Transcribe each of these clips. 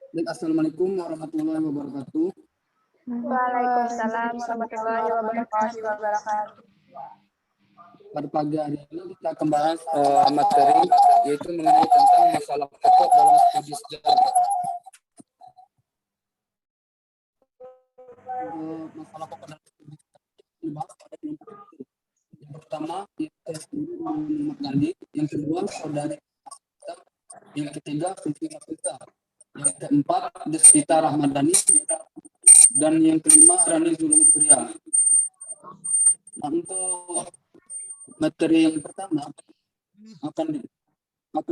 Assalamualaikum warahmatullahi wabarakatuh. Waalaikumsalam warahmatullahi wabarakatuh. Pada pagi hari ini kita akan bahas materi yaitu mengenai tentang masalah pokok dalam studi sejarah. Masalah pokok dalam studi sejarah dibahas pada kelompok itu. Yang pertama yaitu Muhammad Gandhi, yang kedua saudari kita, yang ketiga Vivi Kapita, yang keempat Desvita Rahmadani, dan yang kelima Rani Zulumutria. Nah, untuk materi yang pertama akan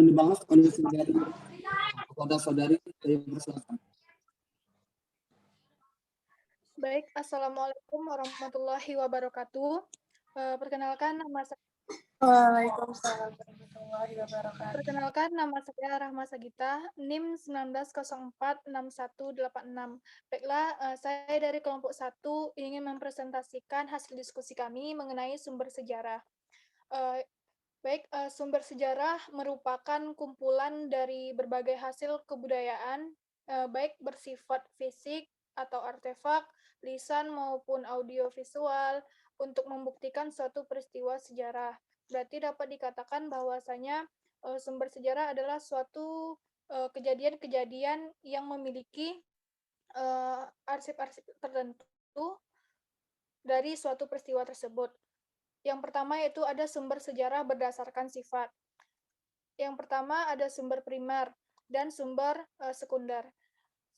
dibahas oleh saudari saya persilakan. Baik, Assalamualaikum warahmatullahi wabarakatuh. Perkenalkan nama saya. Waalaikumsalam warahmatullahi wabarakatuh. Perkenalkan nama saya Rahma Sagita, NIM 19046186. Baiklah, saya dari kelompok 1 ingin mempresentasikan hasil diskusi kami mengenai sumber sejarah. Sumber sejarah merupakan kumpulan dari berbagai hasil kebudayaan, baik bersifat fisik atau artefak, lisan maupun audiovisual, untuk membuktikan suatu peristiwa sejarah. Berarti dapat dikatakan bahwasanya sumber sejarah adalah suatu kejadian-kejadian yang memiliki arsip-arsip tertentu dari suatu peristiwa tersebut. Yang pertama yaitu ada sumber sejarah berdasarkan sifat. Yang pertama ada sumber primer dan sumber sekunder.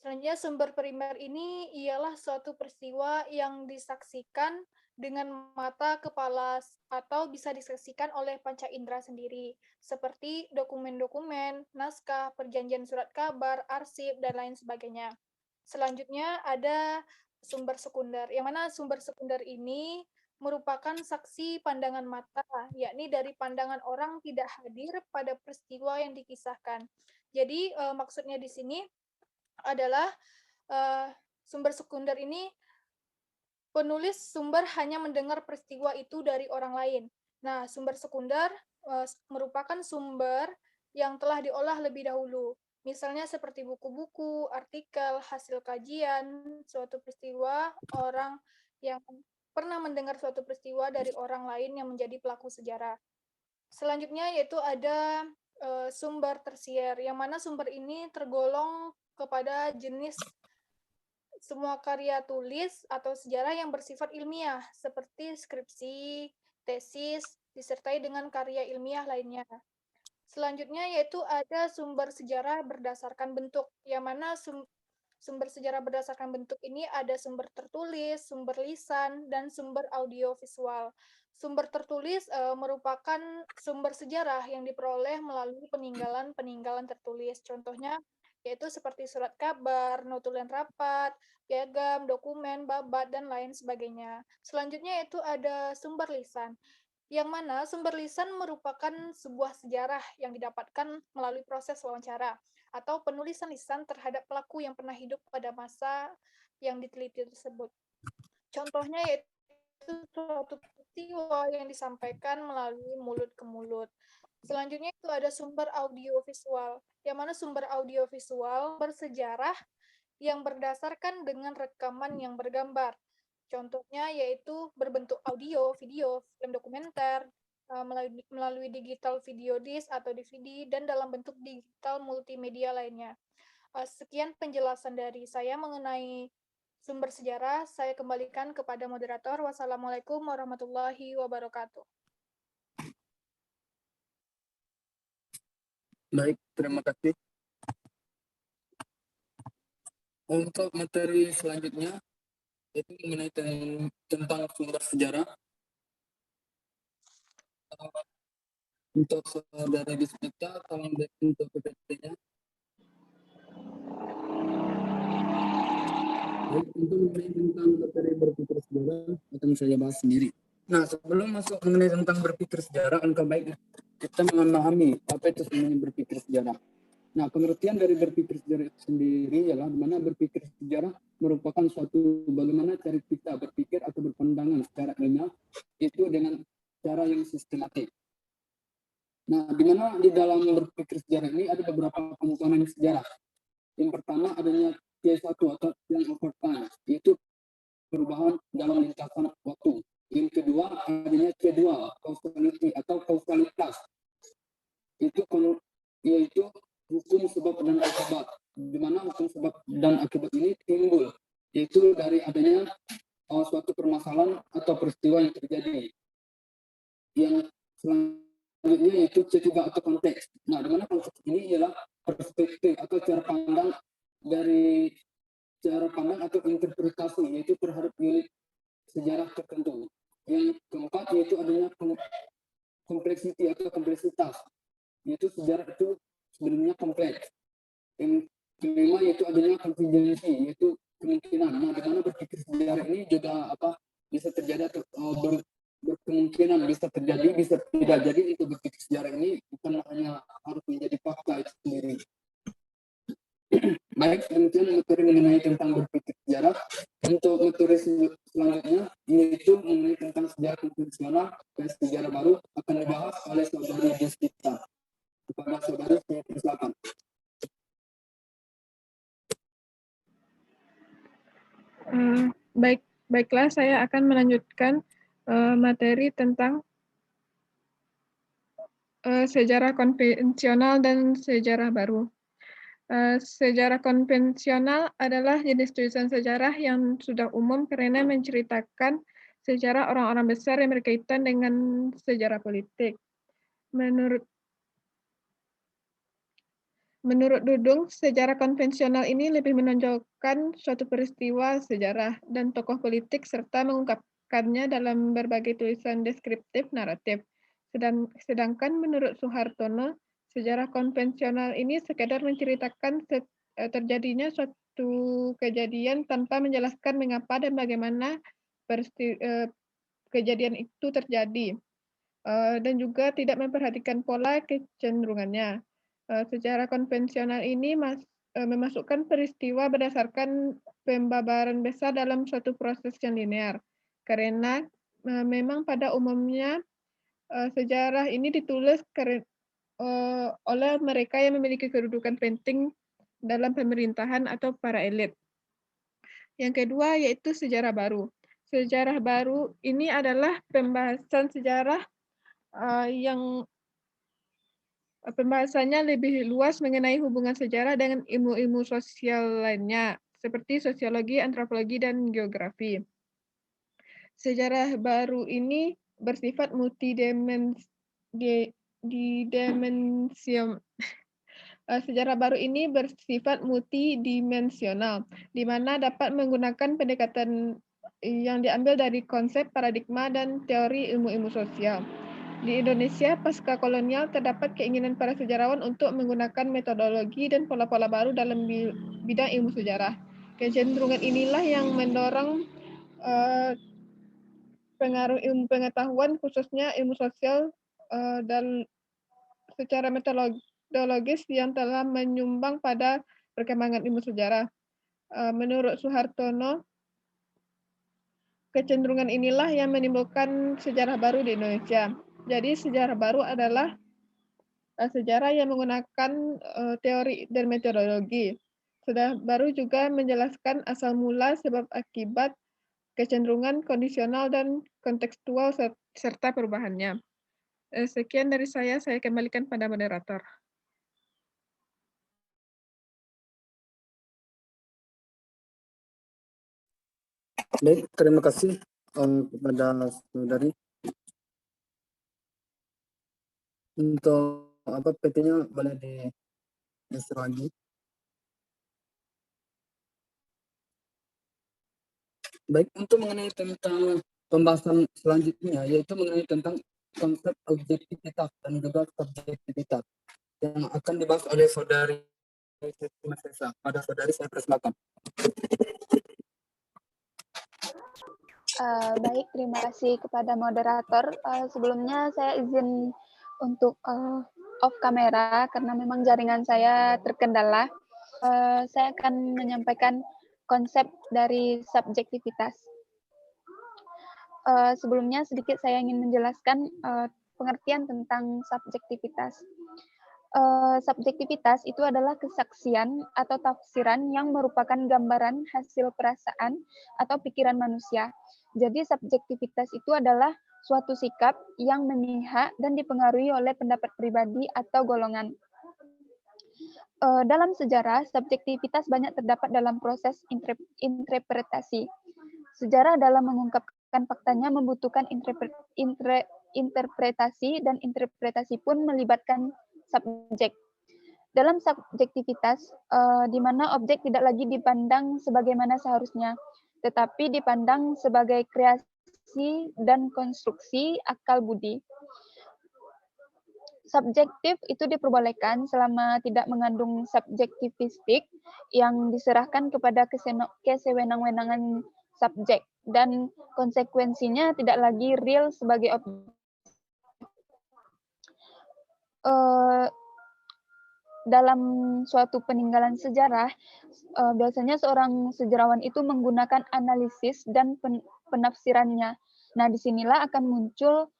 Selanjutnya sumber primer ini ialah suatu peristiwa yang disaksikan dengan mata kepala atau bisa disaksikan oleh panca indera sendiri, seperti dokumen-dokumen, naskah, perjanjian surat kabar, arsip, dan lain sebagainya. Selanjutnya ada sumber sekunder, yang mana sumber sekunder ini merupakan saksi pandangan mata, yakni dari pandangan orang tidak hadir pada peristiwa yang dikisahkan. Jadi maksudnya di sini adalah sumber sekunder ini penulis sumber hanya mendengar peristiwa itu dari orang lain. Nah, sumber sekunder merupakan sumber yang telah diolah lebih dahulu. Misalnya seperti buku-buku, artikel, hasil kajian, suatu peristiwa, orang yang pernah mendengar suatu peristiwa dari orang lain yang menjadi pelaku sejarah. Selanjutnya yaitu ada sumber tersier, yang mana sumber ini tergolong kepada jenis semua karya tulis atau sejarah yang bersifat ilmiah, seperti skripsi, tesis, disertai dengan karya ilmiah lainnya. Selanjutnya yaitu ada sumber sejarah berdasarkan bentuk, yang mana sumber sejarah berdasarkan bentuk ini ada sumber tertulis, sumber lisan, dan sumber audiovisual. Sumber tertulis merupakan sumber sejarah yang diperoleh melalui peninggalan-peninggalan tertulis. Contohnya yaitu seperti surat kabar, notulen rapat, piagam, dokumen, babat, dan lain sebagainya. Selanjutnya yaitu ada sumber lisan, yang mana sumber lisan merupakan sebuah sejarah yang didapatkan melalui proses wawancara atau penulisan lisan terhadap pelaku yang pernah hidup pada masa yang diteliti tersebut. Contohnya yaitu suatu peristiwa yang disampaikan melalui mulut ke mulut. Selanjutnya itu ada sumber audiovisual, yang mana sumber audiovisual bersejarah yang berdasarkan dengan rekaman yang bergambar. Contohnya yaitu berbentuk audio, video, film dokumenter, melalui digital video disc atau DVD, dan dalam bentuk digital multimedia lainnya. Sekian penjelasan dari saya mengenai sumber sejarah. Saya kembalikan kepada moderator. Wassalamualaikum warahmatullahi wabarakatuh. Baik, terima kasih. Untuk materi selanjutnya itu mengenai tentang sumber sejarah. Untuk saudara Desvita, tolong untuk PPT-nya. Baik, untuk mengenai tentang materi berpikir sejarah akan saya bahas sendiri. Nah, sebelum masuk mengenai tentang berpikir sejarah, alangkah baiknya kita memahami apa itu sebenarnya berpikir sejarah. Nah, pengertian dari berpikir sejarah itu sendiri ialah di mana berpikir sejarah merupakan suatu bagaimana cara kita berpikir atau berpandangan secara ilmiah itu dengan cara yang sistematik. Nah, di mana di dalam berpikir sejarah ini ada beberapa komponen sejarah. Yang pertama adanya C1 atau yang overtime, yaitu perubahan dalam lintasan waktu. Yang kedua adanya C2 causality atau kausalitas, yaitu hukum sebab dan akibat, di mana hukum sebab dan akibat ini timbul yaitu dari adanya suatu permasalahan atau peristiwa yang terjadi. Yang selanjutnya yaitu C3 atau konteks. Nah, di mana konteks ini ialah perspektif atau cara pandang atau interpretasi, yaitu terhadap unit sejarah tertentu. Yang keempat yaitu adanya kompleksitas, yaitu sejarah itu sebenarnya kompleks. Yang kelima yaitu adanya kontingensi, yaitu kemungkinan. Nah, di mana berpikir sejarah ini juga bisa terjadi atau berkemungkinan bisa terjadi, bisa tidak. Jadi itu berpikir sejarah ini bukan hanya harus menjadi fakta itu sendiri. Baik, demikian materi mengenai tentang berpikir sejarah. Untuk materi selanjutnya yaitu mengenai tentang sejarah konvensional dan sejarah baru akan dibahas oleh saudari Deskita. Kepada saudari saya persilakan. Baiklah, saya akan melanjutkan materi tentang sejarah konvensional dan sejarah baru. Sejarah konvensional adalah jenis tulisan sejarah yang sudah umum karena menceritakan sejarah orang-orang besar yang berkaitan dengan sejarah politik. Menurut Dudung, sejarah konvensional ini lebih menonjolkan suatu peristiwa sejarah dan tokoh politik serta mengungkapkannya dalam berbagai tulisan deskriptif naratif. Sedangkan menurut Soehartono, sejarah konvensional ini sekedar menceritakan terjadinya suatu kejadian tanpa menjelaskan mengapa dan bagaimana kejadian itu terjadi, dan juga tidak memperhatikan pola kecenderungannya. Secara konvensional ini memasukkan peristiwa berdasarkan pembabaran besar dalam suatu proses yang linear. Karena memang pada umumnya sejarah ini ditulis oleh mereka yang memiliki kedudukan penting dalam pemerintahan atau para elit. Yang kedua yaitu sejarah baru. Sejarah baru ini adalah pembahasan sejarah yang pembahasannya lebih luas mengenai hubungan sejarah dengan ilmu-ilmu sosial lainnya, seperti sosiologi, antropologi, dan geografi. Sejarah baru ini bersifat sejarah baru ini bersifat multidimensional, di mana dapat menggunakan pendekatan yang diambil dari konsep, paradigma, dan teori ilmu-ilmu sosial. Di Indonesia pasca kolonial terdapat keinginan para sejarawan untuk menggunakan metodologi dan pola-pola baru dalam bidang ilmu sejarah. Kecenderungan inilah yang mendorong pengaruh ilmu pengetahuan khususnya ilmu sosial dan secara metodologis yang telah menyumbang pada perkembangan ilmu sejarah. Menurut Soehartono, kecenderungan inilah yang menimbulkan sejarah baru di Indonesia. Jadi sejarah baru adalah sejarah yang menggunakan teori dan metodologi. Sejarah baru juga menjelaskan asal mula, sebab akibat, kecenderungan kondisional dan kontekstual serta perubahannya. Sekian dari saya kembalikan pada moderator. Baik, terima kasih kepada saudari. Untuk PT-nya boleh di-share lagi. Baik, untuk mengenai tentang pembahasan selanjutnya, yaitu mengenai tentang konsep objektivitas dan juga subjektivitas yang akan dibahas oleh saudari Sesa. Pada saudari saya persilakan. Baik, terima kasih kepada moderator. Sebelumnya saya izin untuk off kamera karena memang jaringan saya terkendala. Saya akan menyampaikan konsep dari subjektivitas. Sebelumnya sedikit saya ingin menjelaskan pengertian tentang subjektivitas. Subjektivitas itu adalah kesaksian atau tafsiran yang merupakan gambaran hasil perasaan atau pikiran manusia. Jadi subjektivitas itu adalah suatu sikap yang memihak dan dipengaruhi oleh pendapat pribadi atau golongan. Dalam sejarah, subjektivitas banyak terdapat dalam proses interpretasi. Sejarah dalam mengungkapkan faktanya membutuhkan interpretasi, dan interpretasi pun melibatkan subjek. Dalam subjektivitas, di mana objek tidak lagi dipandang sebagaimana seharusnya, tetapi dipandang sebagai kreasi dan konstruksi akal budi. Subjektif itu diperbolehkan selama tidak mengandung subjektivistik yang diserahkan kepada kesewenang-wenangan subjek, dan konsekuensinya tidak lagi real sebagai objek. Dalam suatu peninggalan sejarah, biasanya seorang sejarawan itu menggunakan analisis dan penafsirannya. Nah, disinilah akan muncul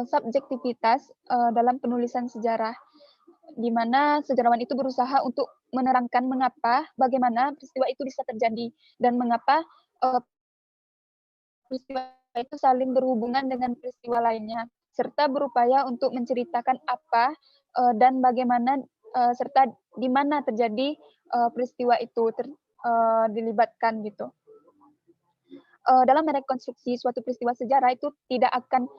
subjektivitas dalam penulisan sejarah, di mana sejarawan itu berusaha untuk menerangkan mengapa, bagaimana peristiwa itu bisa terjadi, dan mengapa peristiwa itu saling berhubungan dengan peristiwa lainnya, serta berupaya untuk menceritakan apa dan bagaimana serta di mana terjadi peristiwa itu dilibatkan gitu. Dalam merekonstruksi suatu peristiwa sejarah itu tidak akan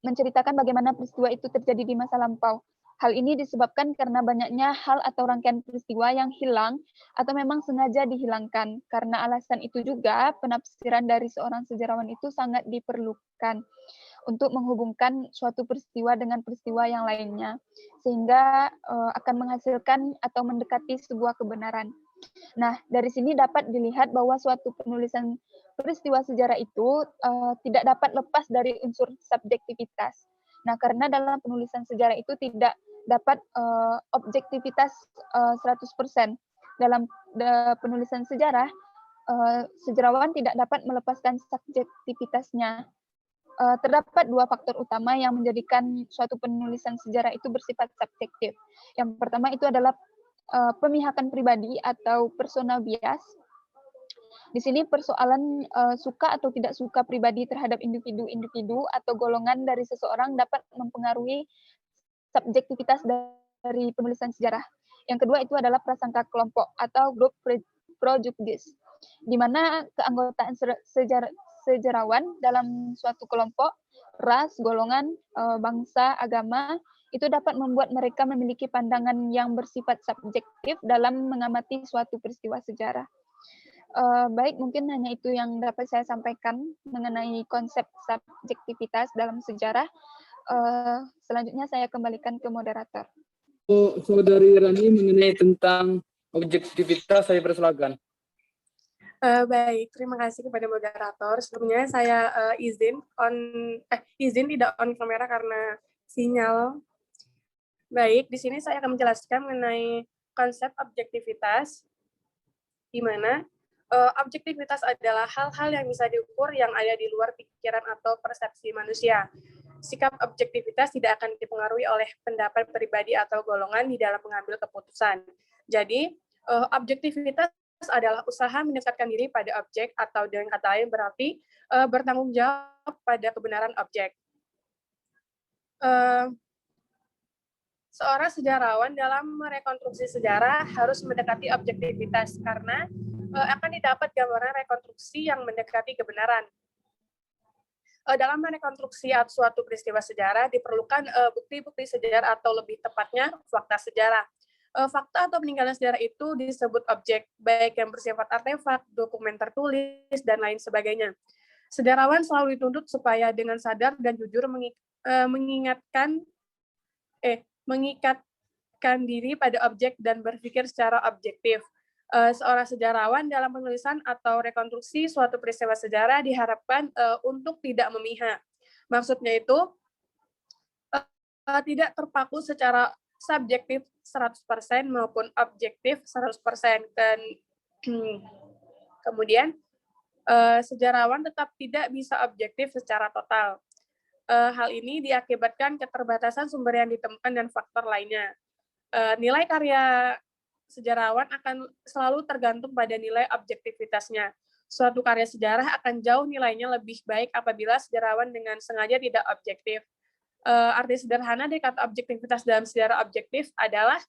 menceritakan bagaimana peristiwa itu terjadi di masa lampau. Hal ini disebabkan karena banyaknya hal atau rangkaian peristiwa yang hilang atau memang sengaja dihilangkan. Karena alasan itu juga penafsiran dari seorang sejarawan itu sangat diperlukan untuk menghubungkan suatu peristiwa dengan peristiwa yang lainnya, sehingga akan menghasilkan atau mendekati sebuah kebenaran. Nah, dari sini dapat dilihat bahwa suatu penulisan peristiwa sejarah itu tidak dapat lepas dari unsur subjektivitas. Nah, karena dalam penulisan sejarah itu tidak dapat objektivitas 100%. Dalam penulisan sejarah, sejarawan tidak dapat melepaskan subjektivitasnya. Terdapat dua faktor utama yang menjadikan suatu penulisan sejarah itu bersifat subjektif. Yang pertama itu adalah pemihakan pribadi atau personal bias. Di sini persoalan suka atau tidak suka pribadi terhadap individu-individu atau golongan dari seseorang dapat mempengaruhi subjektivitas dari penulisan sejarah. Yang kedua itu adalah prasangka kelompok atau group prejudice, di mana keanggotaan sejarawan dalam suatu kelompok, ras, golongan, bangsa, agama, itu dapat membuat mereka memiliki pandangan yang bersifat subjektif dalam mengamati suatu peristiwa sejarah. Baik, mungkin hanya itu yang dapat saya sampaikan mengenai konsep subjektivitas dalam sejarah. Selanjutnya saya kembalikan ke moderator. Saudari Rani, mengenai tentang objektivitas, saya persilakan. Baik, terima kasih kepada moderator. Sebelumnya saya izin tidak on kamera karena sinyal. Baik, di sini saya akan menjelaskan mengenai konsep objektivitas, di mana objektivitas adalah hal-hal yang bisa diukur yang ada di luar pikiran atau persepsi manusia. Sikap objektivitas tidak akan dipengaruhi oleh pendapat pribadi atau golongan di dalam mengambil keputusan. Jadi, objektivitas adalah usaha mendekatkan diri pada objek, atau dengan kata lain berarti bertanggung jawab pada kebenaran objek. Seorang sejarawan dalam merekonstruksi sejarah harus mendekati objektivitas karena akan didapat gambaran rekonstruksi yang mendekati kebenaran. Dalam merekonstruksi suatu peristiwa sejarah diperlukan bukti-bukti sejarah atau lebih tepatnya fakta sejarah. Fakta atau peninggalan sejarah itu disebut objek, baik yang bersifat artefak, dokumen tertulis, dan lain sebagainya. Sejarawan selalu dituntut supaya dengan sadar dan jujur mengikatkan diri pada objek dan berpikir secara objektif. Seorang sejarawan dalam penulisan atau rekonstruksi suatu peristiwa sejarah diharapkan untuk tidak memihak. Maksudnya itu tidak terpaku secara subjektif 100% maupun objektif 100%. Dan kemudian sejarawan tetap tidak bisa objektif secara total. Hal ini diakibatkan keterbatasan sumber yang ditemukan dan faktor lainnya. Nilai karya sejarawan akan selalu tergantung pada nilai objektivitasnya. Suatu karya sejarah akan jauh nilainya lebih baik apabila sejarawan dengan sengaja tidak objektif. Arti sederhana dari kata objektivitas dalam sejarah objektif adalah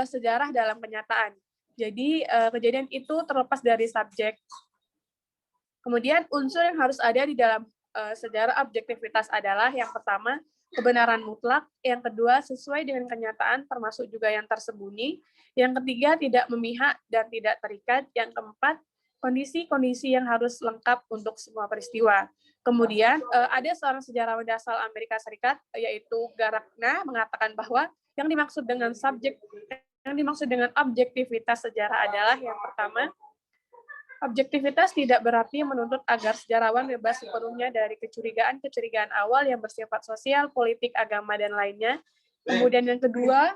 sejarah dalam kenyataan. Jadi kejadian itu terlepas dari subjek. Kemudian unsur yang harus ada di dalam sejarah objektivitas adalah yang pertama, kebenaran mutlak, yang kedua, sesuai dengan kenyataan termasuk juga yang tersembunyi, yang ketiga, tidak memihak dan tidak terikat, yang keempat, kondisi-kondisi yang harus lengkap untuk semua peristiwa. Kemudian ada seorang sejarawan asal Amerika Serikat, yaitu Garakna, mengatakan bahwa yang dimaksud dengan objektivitas sejarah adalah yang pertama, objektivitas tidak berarti menuntut agar sejarawan bebas sepenuhnya dari kecurigaan-kecurigaan awal yang bersifat sosial, politik, agama, dan lainnya. Kemudian yang kedua,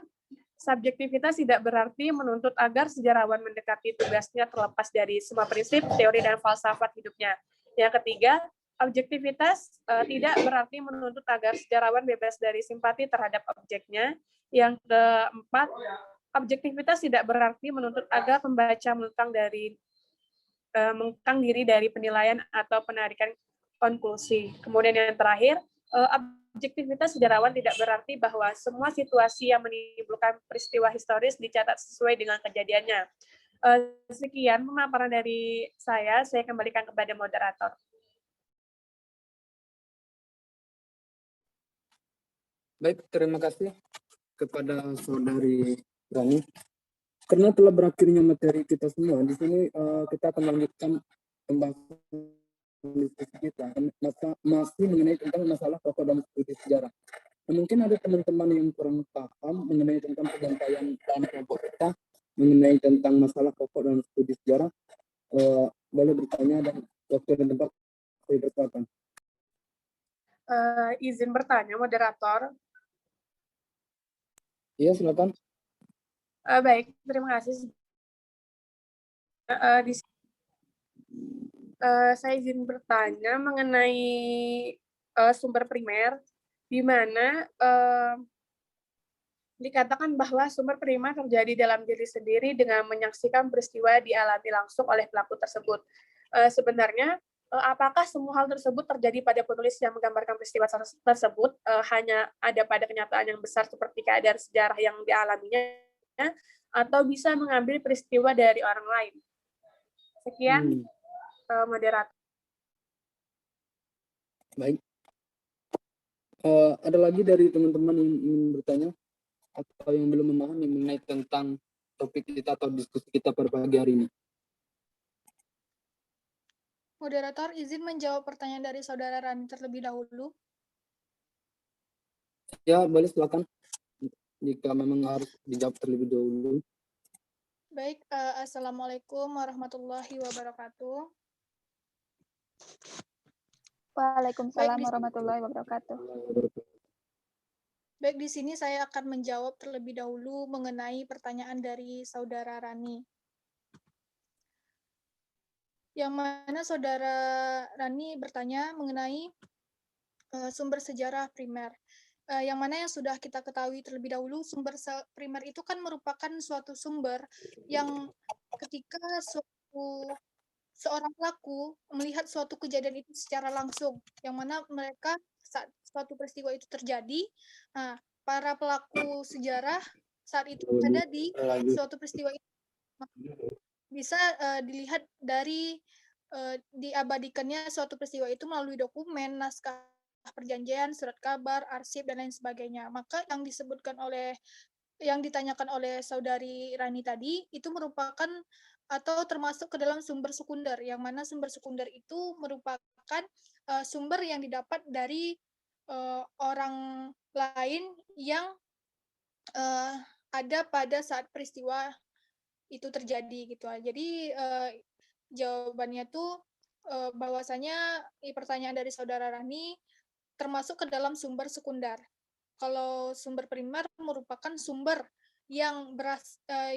subjektivitas tidak berarti menuntut agar sejarawan mendekati tugasnya terlepas dari semua prinsip, teori, dan falsafat hidupnya. Yang ketiga, objektivitas tidak berarti menuntut agar sejarawan bebas dari simpati terhadap objeknya. Yang keempat, objektivitas tidak berarti menuntut agar pembaca mengekang diri dari penilaian atau penarikan konklusi. Kemudian yang terakhir, objektivitas sejarawan tidak berarti bahwa semua situasi yang menimbulkan peristiwa historis dicatat sesuai dengan kejadiannya. Sekian pemaparan dari saya kembalikan kepada moderator. Baik, terima kasih kepada Saudari Rani. Karena telah berakhirnya materi kita semua, di sini kita akan lanjutkan pembahasan diskusi kita masih mengenai tentang masalah pokok dan studi sejarah. Nah, mungkin ada teman-teman yang kurang paham mengenai tentang penyampaian dalam kelompok kita mengenai tentang masalah pokok dan studi sejarah, boleh bertanya dan waktu dan tempat saya berkata. Izin bertanya, moderator. Iya, silakan. Baik, terima kasih. Saya izin bertanya mengenai sumber primer, di mana dikatakan bahwa sumber primer terjadi dalam diri sendiri dengan menyaksikan peristiwa dialami langsung oleh pelaku tersebut. Sebenarnya, apakah semua hal tersebut terjadi pada penulis yang menggambarkan peristiwa tersebut hanya ada pada kenyataan yang besar seperti keadaan sejarah yang dialaminya, atau bisa mengambil peristiwa dari orang lain? Sekian, moderator. Baik. Ada lagi dari teman-teman yang ingin bertanya atau yang belum memahami mengenai tentang topik kita atau diskusi kita pada pagi hari ini? Moderator, izin menjawab pertanyaan dari Saudara Rani terlebih dahulu. Ya, boleh silakan. Jika memang harus dijawab terlebih dahulu. Baik, Assalamualaikum warahmatullahi wabarakatuh. Waalaikumsalam warahmatullahi wabarakatuh. Baik, di sini saya akan menjawab terlebih dahulu mengenai pertanyaan dari Saudara Rani. Yang mana Saudara Rani bertanya mengenai sumber sejarah primer. Yang mana yang sudah kita ketahui terlebih dahulu, sumber primer itu kan merupakan suatu sumber yang ketika seorang pelaku melihat suatu kejadian itu secara langsung, yang mana mereka saat suatu peristiwa itu terjadi, para pelaku sejarah saat itu ada di suatu peristiwa itu, bisa dilihat dari diabadikannya suatu peristiwa itu melalui dokumen, naskah perjanjian, surat kabar, arsip, dan lain sebagainya. Maka yang ditanyakan oleh Saudari Rani tadi, itu merupakan atau termasuk ke dalam sumber sekunder, yang mana sumber sekunder itu merupakan sumber yang didapat dari orang lain yang ada pada saat peristiwa itu terjadi gitu. Jadi jawabannya tuh bahwasanya pertanyaan dari Saudara Rani termasuk ke dalam sumber sekunder. Kalau sumber primer merupakan sumber yang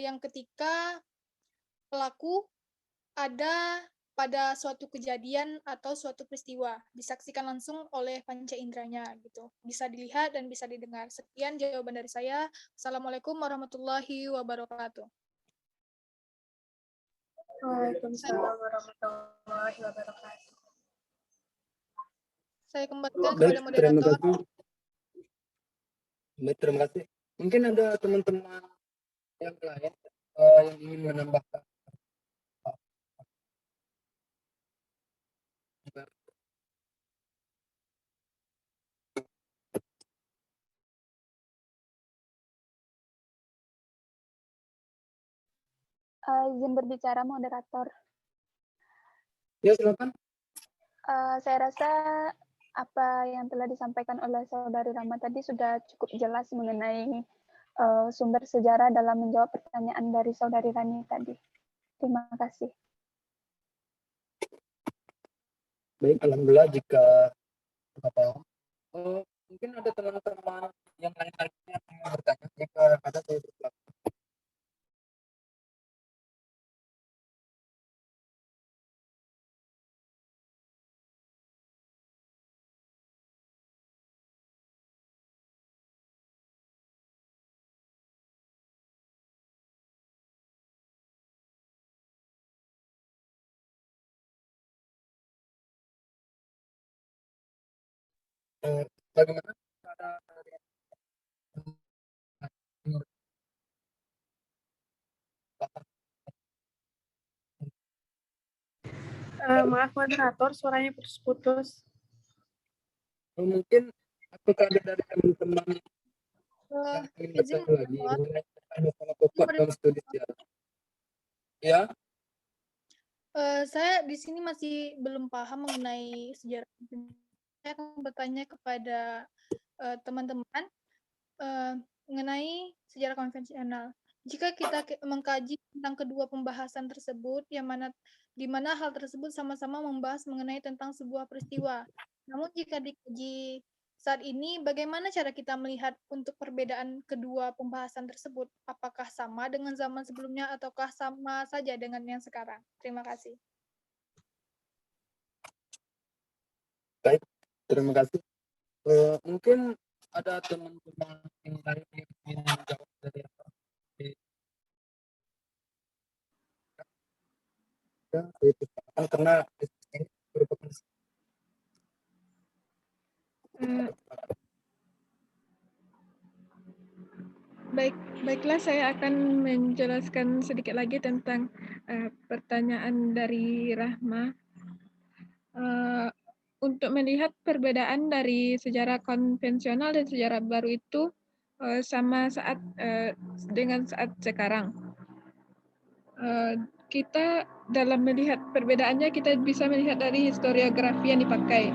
yang ketika pelaku ada pada suatu kejadian atau suatu peristiwa, disaksikan langsung oleh panca inderanya gitu. Bisa dilihat dan bisa didengar. Sekian jawaban dari saya. Assalamualaikum warahmatullahi wabarakatuh. Waalaikumsalam warahmatullahi wabarakatuh. Saya kembalikan Baik, kepada terima moderator. kasih. Baik, terima kasih. Mungkin ada teman-teman yang lain yang ingin menambahkan. Izin berbicara moderator. Ya, silakan. Saya rasa apa yang telah disampaikan oleh Saudari Rama tadi sudah cukup jelas mengenai sumber sejarah dalam menjawab pertanyaan dari Saudari Rani tadi. Terima kasih. Baik, alhamdulillah jika apa mungkin ada teman-teman yang lain lagi yang ingin bertanya. Jika ada, saya bersilakan. Bagaimana cara dari Maaf moderator, suaranya putus-putus. mungkin apakah ada dari teman-teman yang ingin Izin bertanya lagi moderator. mengenai ada sama pokok dalam studi sejarah? Ya, Saya di sini masih belum paham mengenai sejarah. Saya akan bertanya kepada teman-teman mengenai sejarah konvensional. Jika kita mengkaji tentang kedua pembahasan tersebut, di mana hal tersebut sama-sama membahas mengenai tentang sebuah peristiwa. Namun jika dikaji saat ini, bagaimana cara kita melihat untuk perbedaan kedua pembahasan tersebut? Apakah sama dengan zaman sebelumnya ataukah sama saja dengan yang sekarang? Terima kasih. baik. Terima kasih. Mungkin ada teman-teman yang lain yang ingin menjawab dari apa? Ya, saya persilakan karena ini merupakan Baiklah, saya akan menjelaskan sedikit lagi tentang pertanyaan dari Rahma. Untuk melihat perbedaan dari sejarah konvensional dan sejarah baru itu sama dengan saat sekarang. Kita dalam melihat perbedaannya, kita bisa melihat dari historiografi yang dipakai.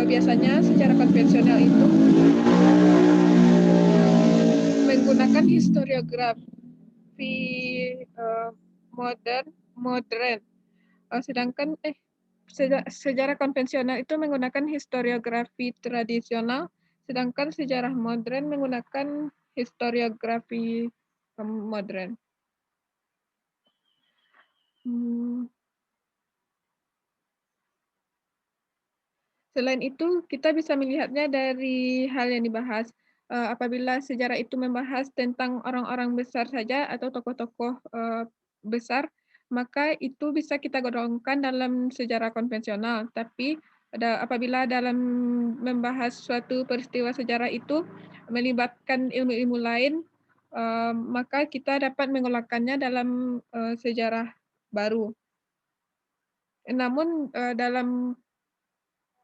Biasanya secara konvensional itu menggunakan historiografi modern, sedangkan sejarah konvensional itu menggunakan historiografi tradisional, sedangkan sejarah modern menggunakan historiografi modern. Selain itu, kita bisa melihatnya dari hal yang dibahas. Apabila sejarah itu membahas tentang orang-orang besar saja atau tokoh-tokoh besar, maka itu bisa kita golongkan dalam sejarah konvensional. Tapi apabila dalam membahas suatu peristiwa sejarah itu melibatkan ilmu-ilmu lain, maka kita dapat menggolongkannya dalam sejarah baru. Namun dalam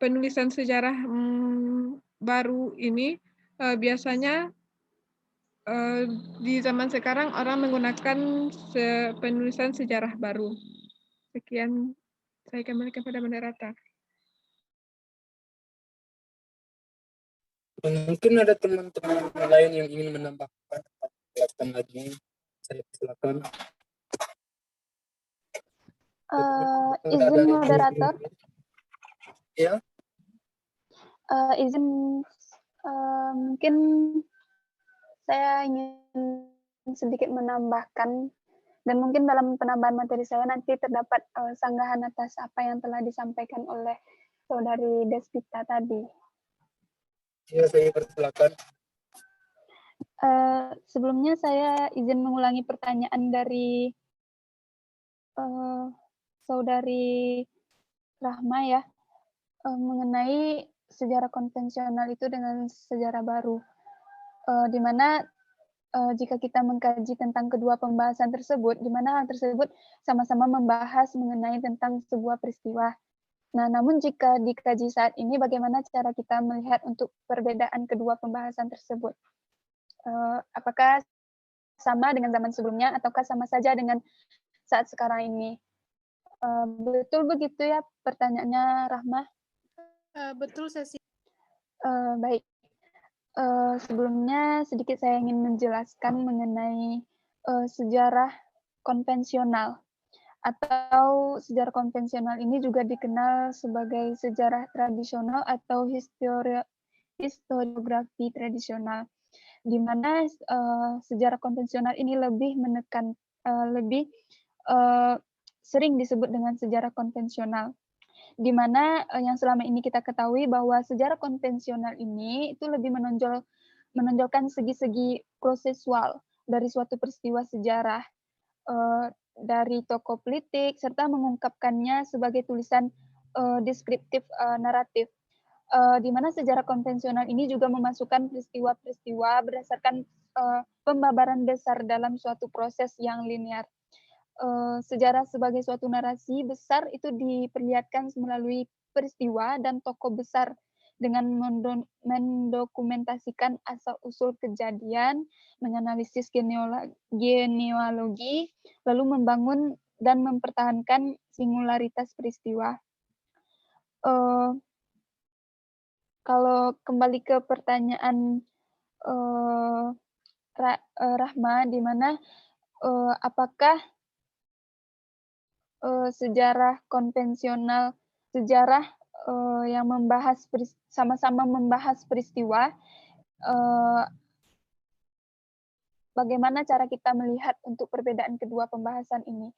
penulisan sejarah baru ini biasanya di zaman sekarang orang menggunakan penulisan sejarah baru. Sekian, saya kembalikan kepada moderator. mungkin ada teman-teman lain yang ingin menambahkan silakan lagi. Saya silakan. Izin moderator. Ya. Izin mungkin saya ingin sedikit menambahkan Dan mungkin dalam penambahan materi saya nanti terdapat sanggahan atas apa yang telah disampaikan oleh Saudari Desvita tadi. Ya, saya persilakan. Sebelumnya saya izin mengulangi pertanyaan dari Saudari Rahma ya, mengenai sejarah konvensional itu dengan sejarah baru, di mana jika kita mengkaji tentang kedua pembahasan tersebut, di mana hal tersebut sama-sama membahas mengenai tentang sebuah peristiwa. Nah, namun jika dikaji saat ini, bagaimana cara kita melihat untuk perbedaan kedua pembahasan tersebut? Apakah sama dengan zaman sebelumnya, ataukah sama saja dengan saat sekarang ini? Betul begitu ya pertanyaannya, Rahma? Betul, Sesi. Baik. Sebelumnya sedikit saya ingin menjelaskan mengenai sejarah konvensional. Atau sejarah konvensional ini juga dikenal sebagai sejarah tradisional atau historiografi tradisional, di mana sejarah konvensional ini lebih menekan, lebih sering disebut dengan sejarah konvensional, di mana yang selama ini kita ketahui bahwa sejarah konvensional ini itu lebih menonjolkan segi-segi prosesual dari suatu peristiwa sejarah, dari tokoh politik, serta mengungkapkannya sebagai tulisan deskriptif naratif, di mana sejarah konvensional ini juga memasukkan peristiwa-peristiwa berdasarkan pembabaran besar dalam suatu proses yang linear. Sejarah sebagai suatu narasi besar itu diperlihatkan melalui peristiwa dan tokoh besar dengan mendokumentasikan asal-usul kejadian, menganalisis genealogi, lalu membangun dan mempertahankan singularitas peristiwa. Kalau kembali ke pertanyaan Rahma, di mana apakah sejarah konvensional, sejarah yang sama-sama membahas peristiwa, bagaimana cara kita melihat untuk perbedaan kedua pembahasan ini?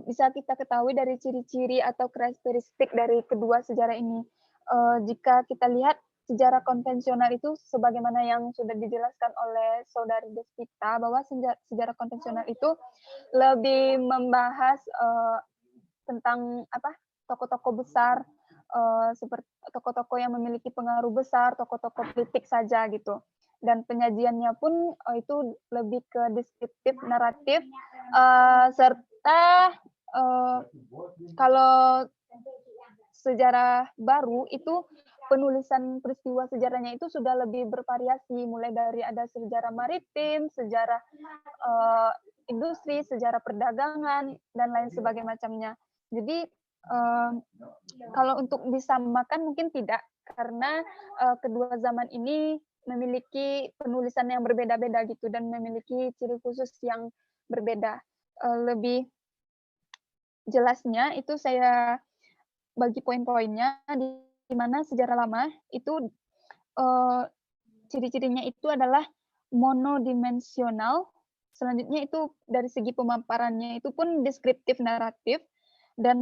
Bisa kita ketahui dari ciri-ciri atau karakteristik dari kedua sejarah ini. Jika kita lihat sejarah konvensional itu sebagaimana yang sudah dijelaskan oleh Saudari Desvita, bahwa sejarah konvensional itu lebih membahas tentang tokoh-tokoh besar, seperti tokoh-tokoh yang memiliki pengaruh besar, tokoh-tokoh politik saja gitu. Dan penyajiannya pun itu lebih ke deskriptif, naratif, serta kalau sejarah baru itu penulisan peristiwa sejarahnya itu sudah lebih bervariasi, mulai dari ada sejarah maritim, sejarah industri, sejarah perdagangan, dan lain sebagainya macamnya. Jadi kalau untuk disamakan mungkin tidak, karena kedua zaman ini memiliki penulisan yang berbeda-beda gitu, dan memiliki ciri khusus yang berbeda. Lebih jelasnya itu saya bagi poin-poinnya, di mana sejarah lama itu ciri-cirinya itu adalah monodimensional. Selanjutnya itu dari segi pemaparannya itu pun deskriptif naratif, dan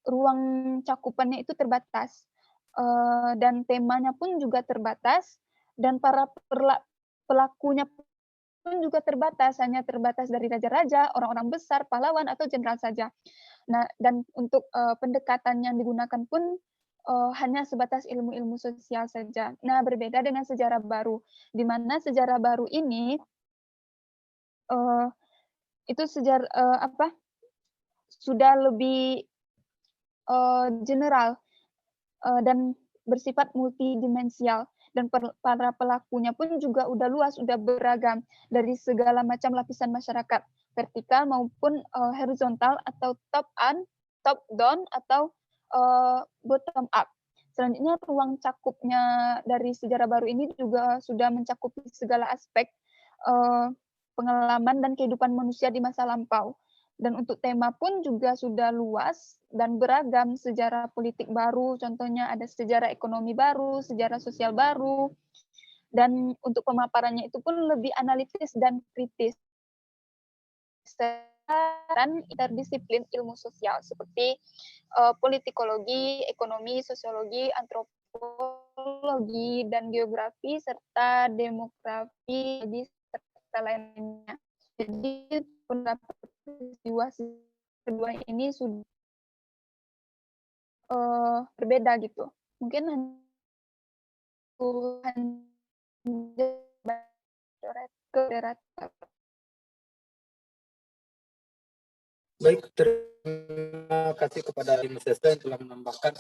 ruang cakupannya itu terbatas, dan temanya pun juga terbatas, dan para pelakunya pun juga terbatas, hanya terbatas dari raja-raja, orang-orang besar, pahlawan, atau jenderal saja. Nah, dan untuk pendekatan yang digunakan pun hanya sebatas ilmu-ilmu sosial saja. Nah, berbeda dengan sejarah baru, di mana sejarah baru ini itu sudah lebih general dan bersifat multidimensial, dan para pelakunya pun juga udah luas, udah beragam dari segala macam lapisan masyarakat, vertikal maupun horizontal, atau top down, atau bottom up. Selanjutnya ruang cakupnya dari sejarah baru ini juga sudah mencakupi segala aspek pengalaman dan kehidupan manusia di masa lampau. Dan untuk tema pun juga sudah luas dan beragam, sejarah politik baru, contohnya ada sejarah ekonomi baru, sejarah sosial baru, dan untuk pemaparannya itu pun lebih analitis dan kritis. dan interdisiplin ilmu sosial seperti politikologi, ekonomi, sosiologi, antropologi, dan geografi, serta demografi, serta lainnya. Jadi pendapat peristiwa kedua ini sudah berbeda gitu. Mungkin Baik, terima kasih kepada Mas Desta yang telah menambahkan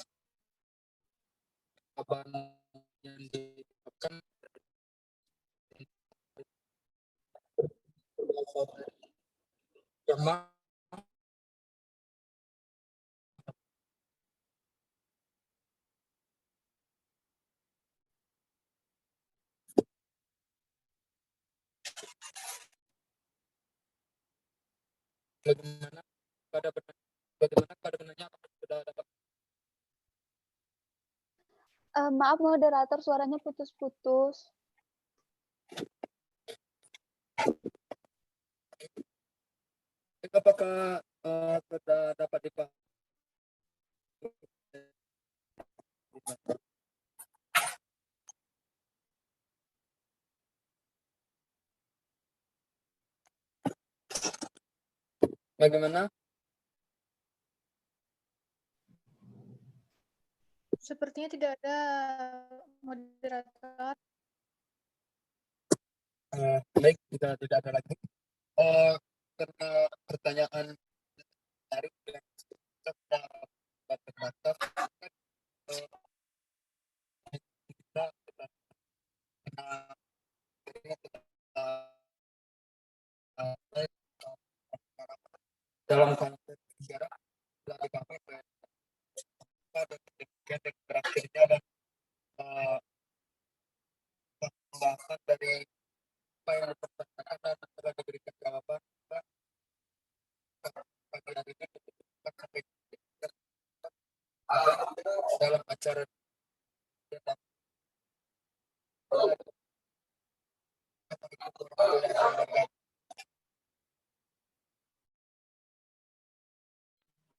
apa yang dilakukan jamaah. Bagaimana pada penanya apakah sudah dapat? Maaf moderator, suaranya putus-putus. Apakah sudah dapat dipahami? Bagaimana? Sepertinya tidak ada moderator. Baik, jika tidak ada lagi. Karena pertanyaan dari yang sudah terbatas, dalam konteks sejarah dari kami dan berakhirnya dan pembahasan dari apa yang dipertanyakan dan telah diberikan jawaban pada hari ini sampai dalam acara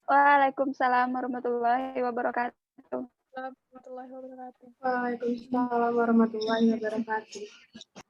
Waalaikumsalam warahmatullahi wabarakatuh. Warahmatullahi wabarakatuh. Waalaikumsalam warahmatullahi wabarakatuh.